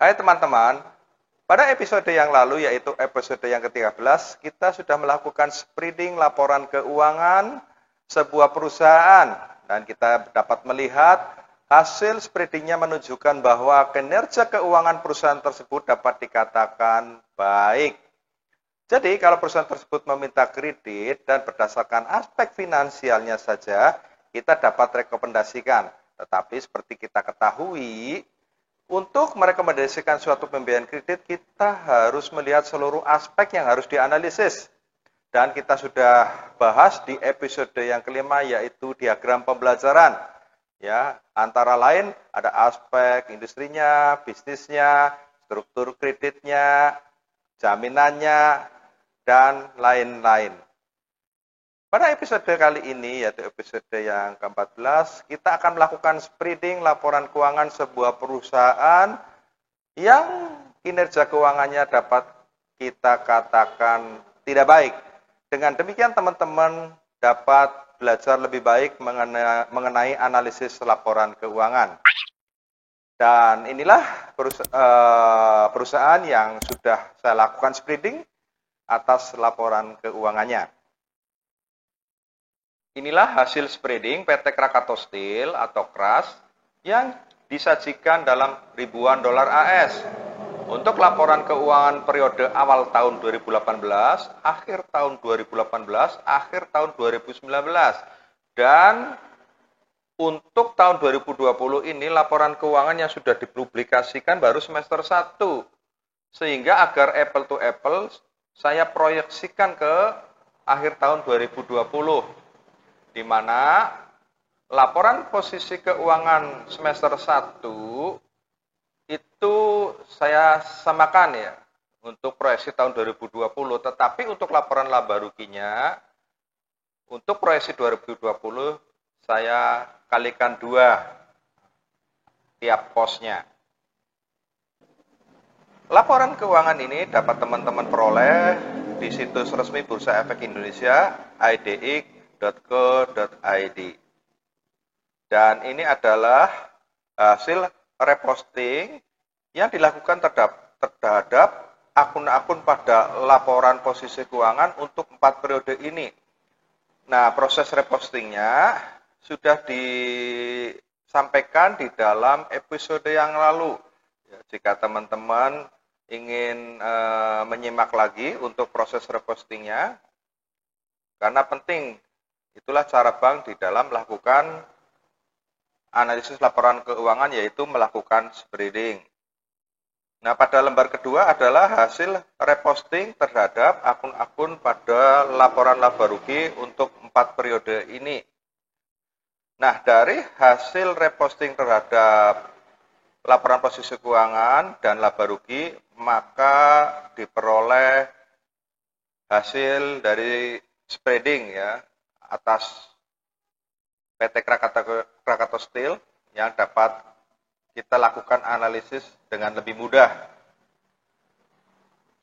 Hai teman-teman, pada episode yang lalu yaitu episode yang ke-13 kita sudah melakukan spreading laporan keuangan sebuah perusahaan dan kita dapat melihat hasil spreadingnya menunjukkan bahwa kinerja keuangan perusahaan tersebut dapat dikatakan baik. Jadi kalau perusahaan tersebut meminta kredit dan berdasarkan aspek finansialnya saja kita dapat rekomendasikan. Tetapi seperti kita ketahui, untuk merekomendasikan suatu pembiayaan kredit, kita harus melihat seluruh aspek yang harus dianalisis. Dan kita sudah bahas di episode yang kelima, yaitu diagram pembelajaran. Ya, antara lain ada aspek industrinya, bisnisnya, struktur kreditnya, jaminannya, dan lain-lain. Pada episode kali ini, yaitu episode yang ke-14, kita akan melakukan spreading laporan keuangan sebuah perusahaan yang kinerja keuangannya dapat kita katakan tidak baik. Dengan demikian teman-teman dapat belajar lebih baik mengenai analisis laporan keuangan. Dan inilah perusahaan yang sudah saya lakukan spreading atas laporan keuangannya. Inilah hasil spreading PT Krakatau Steel atau KRAS yang disajikan dalam ribuan dolar AS. Untuk laporan keuangan periode awal tahun 2018, akhir tahun 2018, akhir tahun 2019. Dan untuk tahun 2020 ini laporan keuangan yang sudah dipublikasikan baru semester 1. Sehingga agar apple to apple saya proyeksikan ke akhir tahun 2020. Di mana laporan posisi keuangan semester 1 itu saya samakan ya untuk proyeksi tahun 2020, tetapi untuk laporan laba ruginya untuk proyeksi 2020 saya kalikan 2 tiap posnya. Laporan keuangan ini dapat teman-teman peroleh di situs resmi Bursa Efek Indonesia idx.co.id. Dan ini adalah hasil reposting yang dilakukan terhadap akun-akun pada laporan posisi keuangan untuk 4 periode ini. Nah, proses repostingnya sudah disampaikan di dalam episode yang lalu. Ya, jika teman-teman ingin menyimak lagi untuk proses repostingnya, karena penting, itulah cara bank di dalam melakukan analisis laporan keuangan, yaitu melakukan spreading. Nah, pada lembar kedua adalah hasil reposting terhadap akun-akun pada laporan laba rugi untuk 4 periode ini. Nah, dari hasil reposting terhadap laporan posisi keuangan dan laba rugi, maka diperoleh hasil dari spreading ya atas PT Krakatau Steel yang dapat kita lakukan analisis dengan lebih mudah.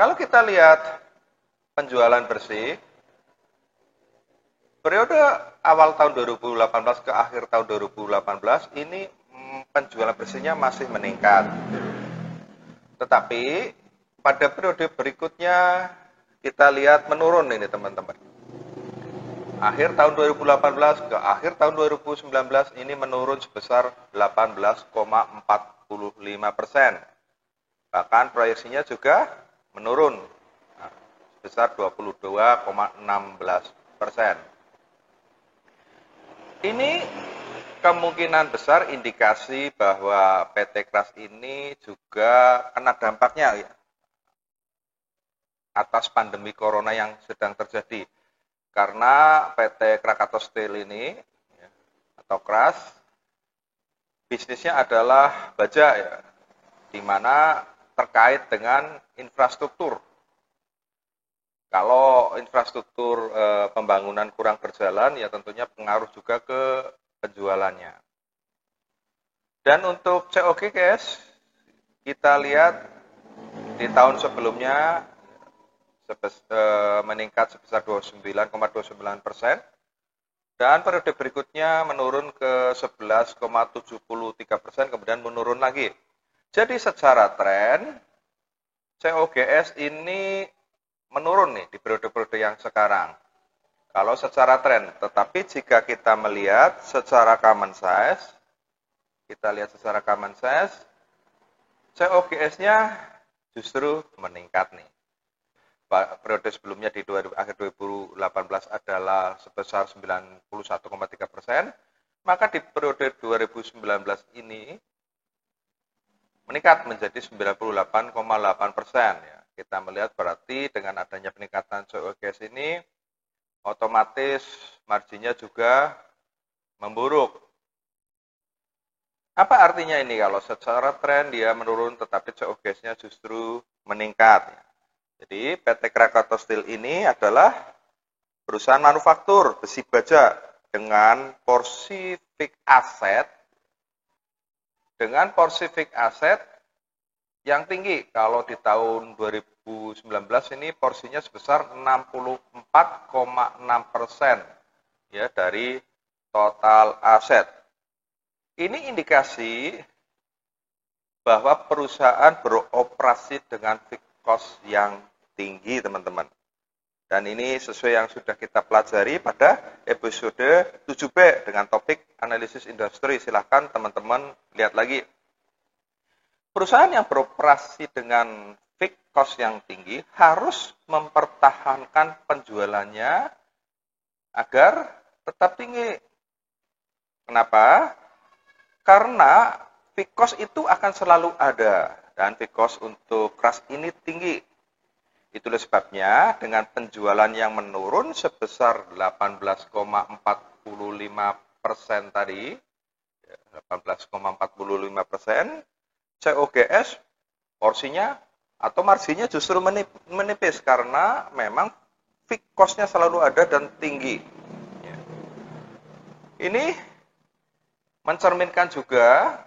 Kalau kita lihat penjualan bersih, periode awal tahun 2018 ke akhir tahun 2018 ini penjualan bersihnya masih meningkat. Tetapi pada periode berikutnya kita lihat menurun ini teman-teman. Akhir tahun 2018 ke akhir tahun 2019 ini menurun sebesar 18,45%. Bahkan proyeksinya juga menurun sebesar 22,16%. Ini kemungkinan besar indikasi bahwa PT KRAS ini juga kena dampaknya ya, atas pandemi corona yang sedang terjadi. Karena PT Krakatau Steel ini atau KRAS bisnisnya adalah baja ya, di mana terkait dengan infrastruktur. Kalau infrastruktur pembangunan kurang berjalan, ya tentunya pengaruh juga ke penjualannya. Dan untuk COG guys, kita lihat di tahun sebelumnya meningkat sebesar 29,29%, dan periode berikutnya menurun ke 11,73%, kemudian menurun lagi. Jadi secara tren, COGS ini menurun nih di periode-periode yang sekarang. Kalau secara tren, tetapi jika kita melihat secara common size, COGS-nya justru meningkat nih. Periode sebelumnya di akhir 2018 adalah sebesar 91,3%, maka di periode 2019 ini meningkat menjadi 98,8%. Ya. Kita melihat berarti dengan adanya peningkatan COGS ini, otomatis marginnya juga memburuk. Apa artinya ini kalau secara tren dia menurun tetapi COGS-nya justru meningkat? Jadi PT Krakatau Steel ini adalah perusahaan manufaktur besi baja dengan porsi fixed asset yang tinggi. Kalau di tahun 2019 ini porsinya sebesar 64,6% ya dari total aset. Ini indikasi bahwa perusahaan beroperasi dengan fixed cost yang tinggi, teman-teman. Dan ini sesuai yang sudah kita pelajari pada episode 7B dengan topik analisis industri. Silahkan teman-teman lihat lagi. Perusahaan yang beroperasi dengan fixed cost yang tinggi harus mempertahankan penjualannya agar tetap tinggi. Kenapa? Karena fixed cost itu akan selalu ada. Dan fixed cost untuk keras ini tinggi. Itulah sebabnya dengan penjualan yang menurun sebesar 18,45% tadi, 18,45%, COGS porsinya atau marginnya justru menipis karena memang fixed cost-nya selalu ada dan tinggi. Ini mencerminkan juga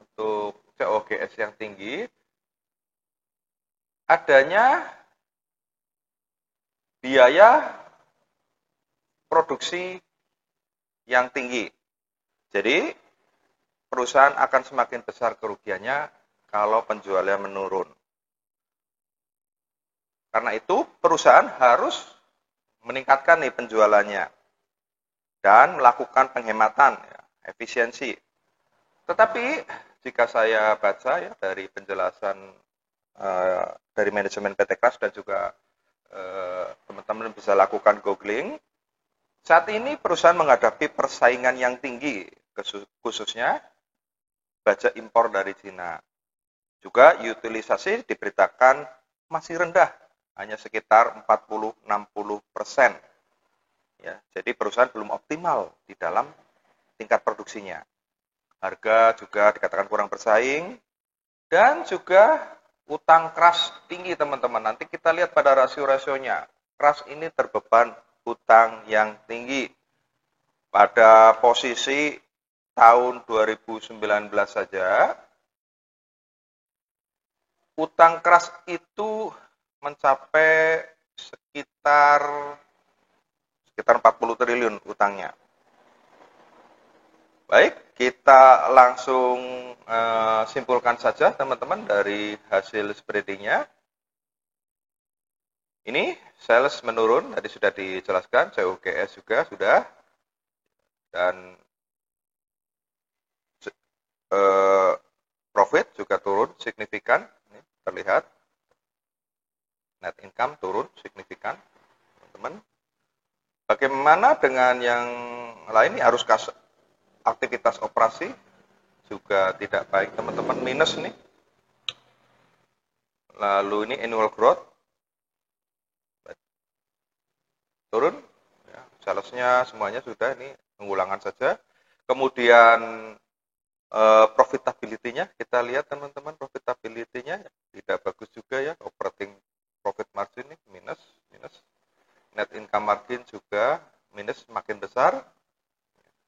untuk COGS yang tinggi adanya biaya produksi yang tinggi. Jadi, perusahaan akan semakin besar kerugiannya kalau penjualannya menurun. Karena itu, perusahaan harus meningkatkan nih penjualannya dan melakukan penghematan, ya, efisiensi. Tetapi, jika saya baca ya dari penjelasan dari manajemen PT Kras dan juga teman-teman bisa lakukan googling. Saat ini perusahaan menghadapi persaingan yang tinggi, khususnya baja impor dari Cina. Juga utilisasi diberitakan masih rendah, hanya sekitar 40-60%. Ya, jadi perusahaan belum optimal di dalam tingkat produksinya. Harga juga dikatakan kurang bersaing, dan juga utang keras tinggi, teman-teman. Nanti kita lihat pada rasio-rasionya. Keras ini terbeban utang yang tinggi. Pada posisi tahun 2019 saja, utang keras itu mencapai sekitar 40 triliun utangnya. Baik, kita langsung simpulkan saja teman-teman dari hasil spreadingnya. Ini sales menurun, tadi sudah dijelaskan, COGS juga sudah, dan profit juga turun signifikan, ini terlihat. Net income turun signifikan, teman-teman. Bagaimana dengan yang lain? Ini arus kas aktivitas operasi juga tidak baik, teman-teman, minus nih. Lalu ini annual growth turun, ya, salesnya semuanya sudah, ini pengulangan saja. Kemudian profitability-nya kita lihat, teman-teman, profitability-nya tidak bagus juga ya, operating profit margin ini minus. Net income margin juga minus, makin besar.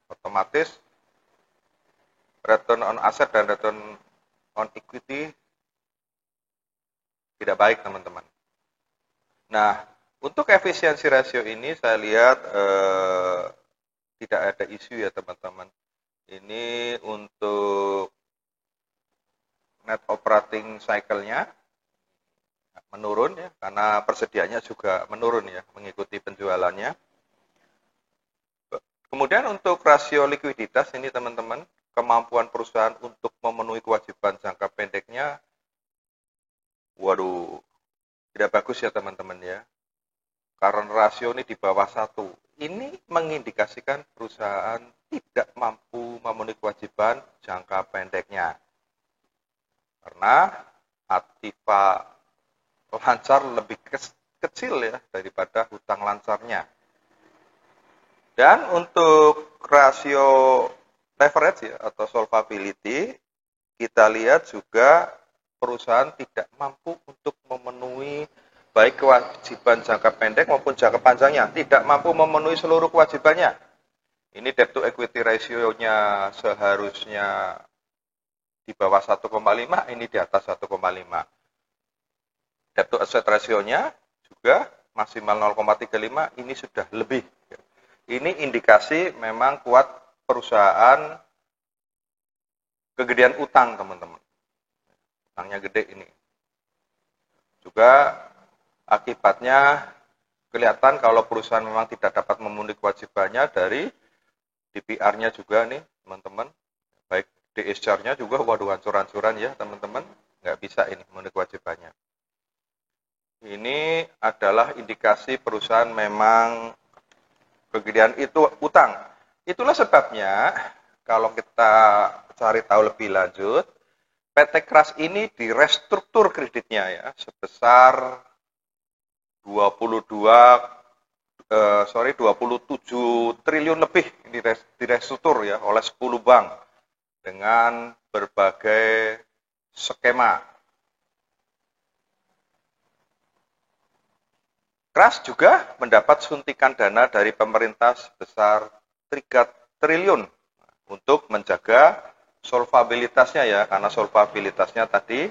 Otomatis return on asset dan return on equity tidak baik, teman-teman. Nah, untuk efisiensi rasio ini saya lihat tidak ada isu ya, teman-teman. Ini untuk net operating cycle-nya menurun ya, karena persediaannya juga menurun ya, mengikuti penjualannya. Kemudian untuk rasio likuiditas ini teman-teman, kemampuan perusahaan untuk memenuhi kewajiban jangka pendeknya, waduh, tidak bagus ya teman-teman ya. Current rasio ini di bawah 1. Ini mengindikasikan perusahaan tidak mampu memenuhi kewajiban jangka pendeknya. Karena aktiva lancar lebih kecil ya daripada hutang lancarnya. Dan untuk rasio leverage ya, atau solvability, kita lihat juga perusahaan tidak mampu untuk memenuhi baik kewajiban jangka pendek maupun jangka panjangnya, tidak mampu memenuhi seluruh kewajibannya. Ini debt to equity ratio-nya seharusnya di bawah 1,5, ini di atas 1,5. Debt to asset ratio-nya juga maksimal 0,35, ini sudah lebih. Ini indikasi memang kuat perusahaan kegedean utang, teman-teman. Utangnya gede ini. Juga akibatnya kelihatan kalau perusahaan memang tidak dapat memenuhi kewajibannya dari DPR-nya juga nih, teman-teman. Baik DSCR-nya juga, waduh, hancur-hancuran ya, teman-teman. Nggak bisa ini memenuhi kewajibannya. Ini adalah indikasi perusahaan memang kegedean itu utang. Itulah sebabnya kalau kita cari tahu lebih lanjut, PT Kras ini direstruktur kreditnya ya sebesar 27 triliun lebih direstruktur ya oleh 10 bank dengan berbagai skema. Kras juga mendapat suntikan dana dari pemerintah sebesar 3 triliun untuk menjaga solvabilitasnya ya, karena solvabilitasnya tadi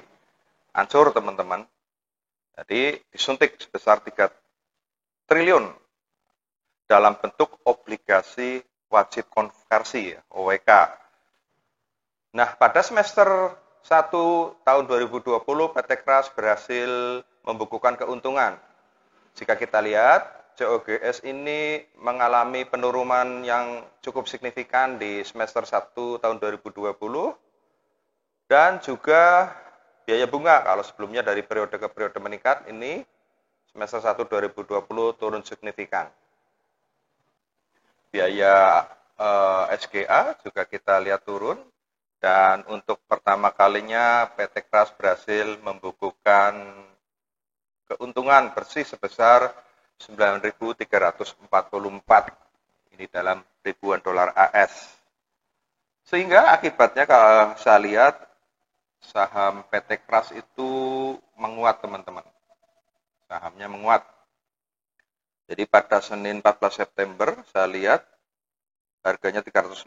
hancur teman-teman. Jadi disuntik sebesar 3 triliun dalam bentuk obligasi wajib konversi ya, OWK. Nah, pada semester 1 tahun 2020 PT Kras berhasil membukukan keuntungan. Jika kita lihat, COGS ini mengalami penurunan yang cukup signifikan di semester 1 tahun 2020 dan juga biaya bunga kalau sebelumnya dari periode ke periode meningkat, ini semester 1 2020 turun signifikan. Biaya SGA juga kita lihat turun dan untuk pertama kalinya PT Kras berhasil membukukan keuntungan bersih sebesar 9.344 ini dalam ribuan dolar AS. Sehingga akibatnya kalau saya lihat saham PT Kras itu menguat teman-teman. Sahamnya menguat. Jadi pada Senin 14 September saya lihat harganya 362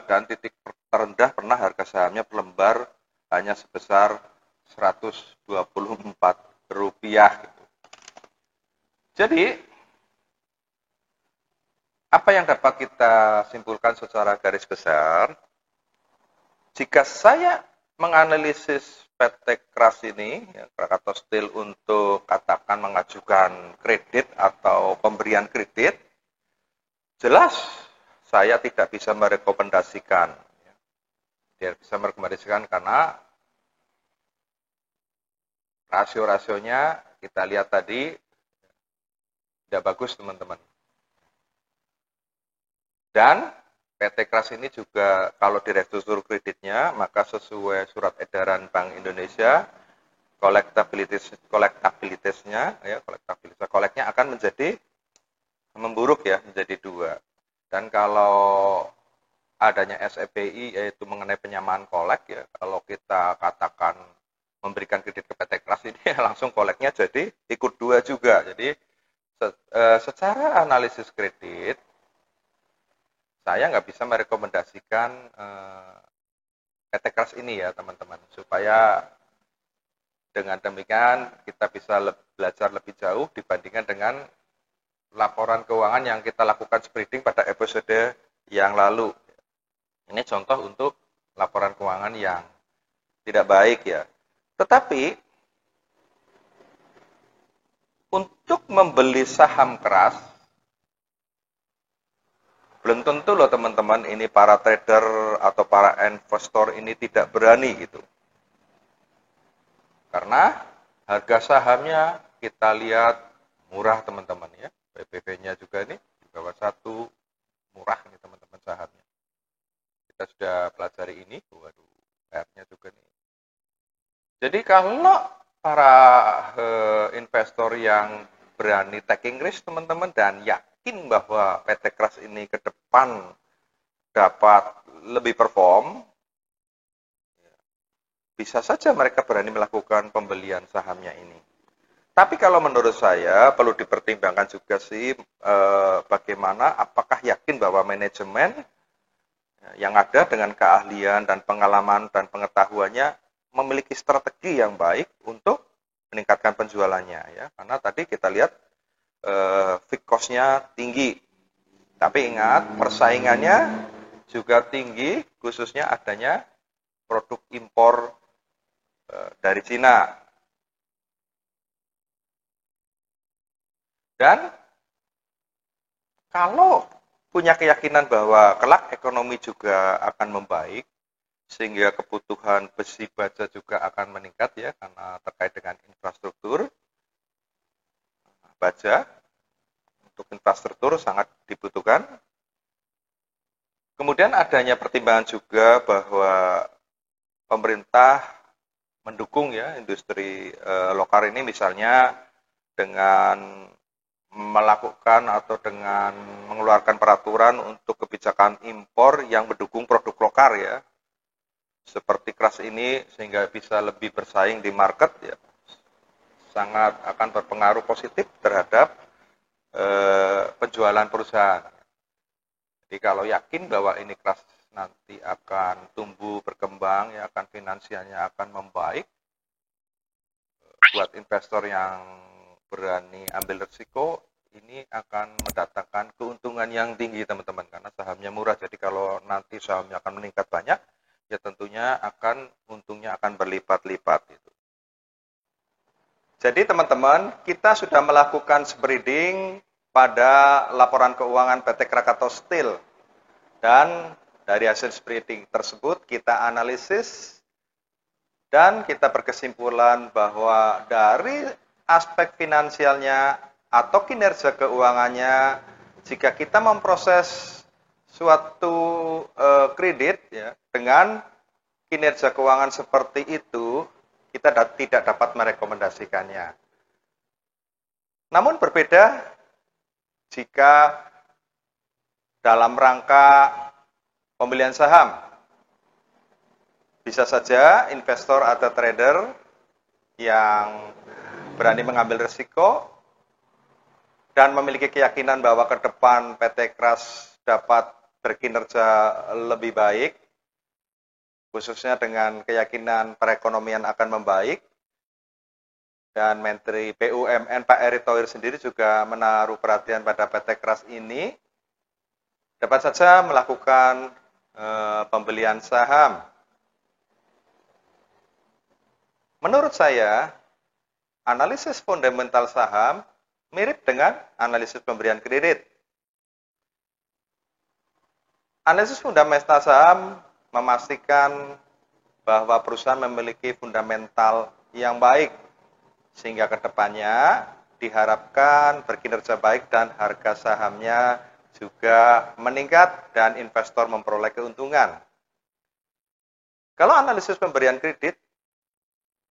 dan titik terendah pernah harga sahamnya per lembar hanya sebesar 124 rupiah gitu. Jadi apa yang dapat kita simpulkan secara garis besar? Jika saya menganalisis PT Kras ini, ya, Krakatau Steel untuk katakan mengajukan kredit atau pemberian kredit, jelas saya tidak bisa merekomendasikan. Tidak bisa merekomendasikan karena rasio-rasionya kita lihat tadi tidak bagus teman-teman. Dan PT Kras ini juga kalau direktur kreditnya maka sesuai surat edaran Bank Indonesia kolektabilitasnya koleknya akan menjadi memburuk ya, menjadi 2. Dan kalau adanya SEBI yaitu mengenai penyamaan kolek ya, kalau kita katakan memberikan kredit ke PT Kras ini langsung koleknya jadi ikut 2 juga. Jadi secara analisis kredit saya nggak bisa merekomendasikan PT Kras ini ya teman-teman, supaya dengan demikian kita bisa belajar lebih jauh dibandingkan dengan laporan keuangan yang kita lakukan spreading pada episode yang lalu. Ini contoh untuk laporan keuangan yang tidak baik ya. Tetapi untuk membeli saham keras, belum tentu loh teman-teman ini para trader atau para investor ini tidak berani gitu. Karena harga sahamnya kita lihat murah teman-teman ya. PBV-nya juga ini di bawah 1, murah nih teman-teman sahamnya. Kita sudah pelajari ini, waduh, R-nya juga nih. Jadi kalau para investor yang berani taking risk teman-teman dan yakin bahwa PT Kras ini ke depan dapat lebih perform, bisa saja mereka berani melakukan pembelian sahamnya ini. Tapi kalau menurut saya perlu dipertimbangkan juga sih bagaimana, apakah yakin bahwa manajemen yang ada dengan keahlian dan pengalaman dan pengetahuannya memiliki strategi yang baik untuk meningkatkan penjualannya ya. Karena tadi kita lihat fixed cost-nya tinggi. Tapi ingat persaingannya juga tinggi, khususnya adanya produk impor dari Cina. Dan kalau punya keyakinan bahwa kelak ekonomi juga akan membaik, sehingga kebutuhan besi baja juga akan meningkat ya, karena terkait dengan infrastruktur baja, untuk infrastruktur sangat dibutuhkan. Kemudian adanya pertimbangan juga bahwa pemerintah mendukung ya industri lokal ini, misalnya dengan melakukan atau dengan mengeluarkan peraturan untuk kebijakan impor yang mendukung produk lokal ya, seperti Kras ini, sehingga bisa lebih bersaing di market ya, sangat akan berpengaruh positif terhadap penjualan perusahaan. Jadi kalau yakin bahwa ini Kras nanti akan tumbuh berkembang ya, akan finansialnya akan membaik, buat investor yang berani ambil risiko, ini akan mendatangkan keuntungan yang tinggi teman-teman, karena sahamnya murah. Jadi kalau nanti sahamnya akan meningkat banyak, ya tentunya untungnya akan berlipat-lipat itu. Jadi teman-teman, kita sudah melakukan spreading pada laporan keuangan PT Krakatau Steel, dan dari hasil spreading tersebut kita analisis dan kita berkesimpulan bahwa dari aspek finansialnya atau kinerja keuangannya, jika kita memproses suatu kredit ya, dengan kinerja keuangan seperti itu, kita tidak dapat merekomendasikannya. Namun berbeda jika dalam rangka pembelian saham. Bisa saja investor atau trader yang berani mengambil risiko dan memiliki keyakinan bahwa ke depan PT Kras dapat berkinerja lebih baik, khususnya dengan keyakinan perekonomian akan membaik. Dan Menteri BUMN Pak Erick Thohir sendiri juga menaruh perhatian pada PT Kras ini, dapat saja melakukan pembelian saham. Menurut saya, analisis fundamental saham mirip dengan analisis pemberian kredit. Analisis fundamental saham memastikan bahwa perusahaan memiliki fundamental yang baik, sehingga ke depannya diharapkan berkinerja baik dan harga sahamnya juga meningkat dan investor memperoleh keuntungan. Kalau analisis pemberian kredit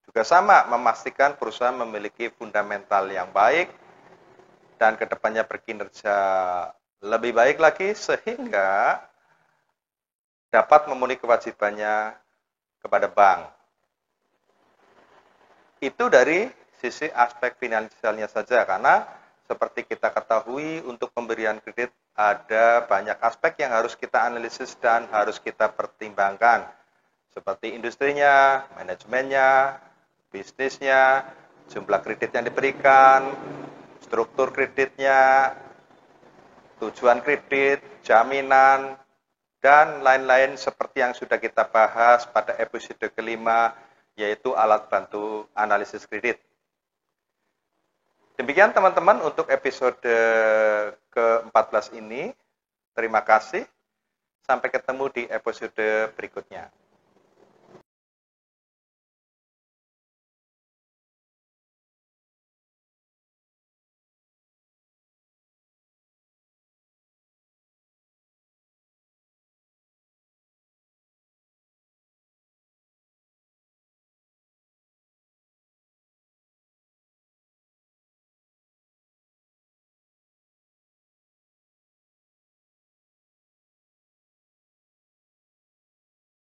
juga sama, memastikan perusahaan memiliki fundamental yang baik dan kedepannya berkinerja lebih baik lagi, sehingga dapat memenuhi kewajibannya kepada bank. Itu dari sisi aspek finansialnya saja, karena seperti kita ketahui untuk pemberian kredit ada banyak aspek yang harus kita analisis dan harus kita pertimbangkan, seperti industrinya, manajemennya, bisnisnya, jumlah kredit yang diberikan, struktur kreditnya, tujuan kredit, jaminan, dan lain-lain seperti yang sudah kita bahas pada episode kelima yaitu alat bantu analisis kredit. Demikian teman-teman untuk episode ke-14 ini. Terima kasih. Sampai ketemu di episode berikutnya.